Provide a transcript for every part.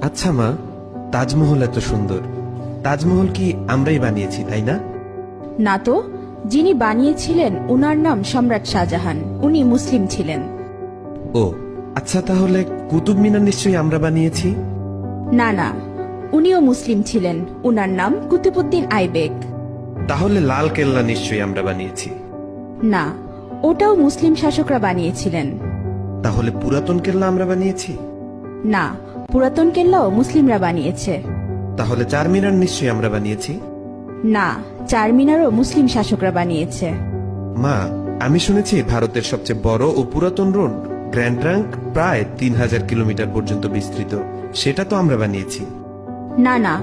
আচ্ছা মা, তাজমহল এত সুন্দর, তাজমহল কি আমরাই বানিয়েছি তাই না? না তো, যিনি বানিয়েছিলেন উনার নাম সম্রাট শাহজাহান, উনি মুসলিম ছিলেন। ও আচ্ছা, তাহলে কুতুব মিনার নিশ্চয়ই আমরা বানিয়েছি? না না, উনিও মুসলিম ছিলেন, উনার নাম কুতুবউদ্দিন আইবেক। তাহলে লাল কেল্লা নিশ্চয়ই আমরা বানিয়েছি? না, ওটাও মুসলিম শাসকরা বানিয়েছিলেন। তাহলে পুরাতন কেল্লা আমরা বানিয়েছি? না, পুরাতন কেল্লাও মুসলিমরা বানিয়েছে। তাহলে চারমিনার নিশ্চয়ই আমরা বানিয়েছি? না, চারমিনারও মুসলিম শাসকরা বানিয়েছে। মা, আমি শুনেছি ভারতের সবচেয়ে বড় ও পুরাতন রোড গ্র্যান্ড ট্রাঙ্ক প্রায় 3000 কিলোমিটার পর্যন্ত বিস্তৃত, সেটা তো আমরা বানিয়েছি। না না,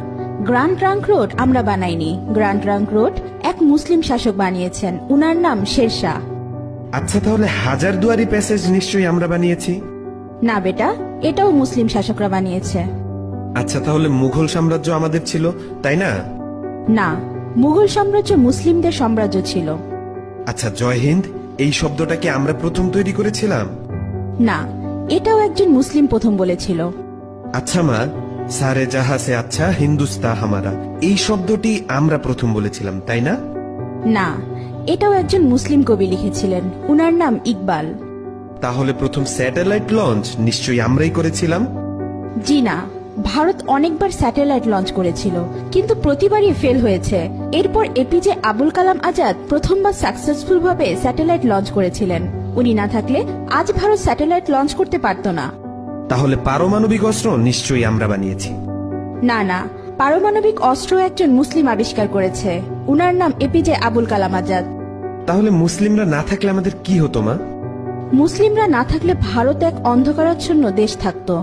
গ্র্যান্ড ট্রাঙ্ক রোড আমরা বানাইনি। গ্র্যান্ড ট্রাঙ্ক রোড এক মুসলিম শাসক বানিয়েছেন, উনার নাম শেরশাহ। আচ্ছা, তাহলে হাজারদুয়ারি প্যাসেজ নিশ্চয়ই আমরা বানিয়েছি? না বেটা, এটাও মুসলিম শাসকরা বানিয়েছে। আচ্ছা, তাহলে মুঘল সাম্রাজ্য আমাদের ছিল তাই না? না, মুঘল সাম্রাজ্য মুসলিমদের সাম্রাজ্য ছিল। আচ্ছা, জয় হিন্দ এই শব্দটা কি আমরা প্রথম তৈরি করেছিলাম? না, এটাও একজন মুসলিম প্রথম বলেছিল। আচ্ছা মা, সারে জাহা সে আচ্ছা হিন্দুস্তা হামারা এই শব্দটি আমরা প্রথম বলেছিলাম তাই না? না, এটাও একজন মুসলিম কবি লিখেছিলেন, উনার নাম ইকবাল। তাহলে প্রথম স্যাটেলাইট লঞ্চ নিশ্চয়ই আমরাই করেছিলাম? জি না, ভারত অনেকবার স্যাটেলাইট লঞ্চ করেছিল, কিন্তু প্রতিবারই ফেল হয়েছে। এরপর এপিজে আবুল কালাম আজাদ প্রথমবার সাকসেসফুল ভাবে স্যাটেলাইট লঞ্চ করেছিলেন। উনি না থাকলে আজ ভারত স্যাটেলাইট লঞ্চ করতে পারত না। তাহলে পারমাণবিক অস্ত্র নিশ্চয়ই আমরা বানিয়েছি? না না, পারমাণবিক অস্ত্র একজন মুসলিম আবিষ্কার করেছে, উনার নাম এপিজে আবুল কালাম আজাদ। তাহলে মুসলিমরা না থাকলে আমাদের কি হতো মা? মুসলিমরা না থাকলে ভারত এক অন্ধকারাচ্ছন্ন দেশ থাকতো।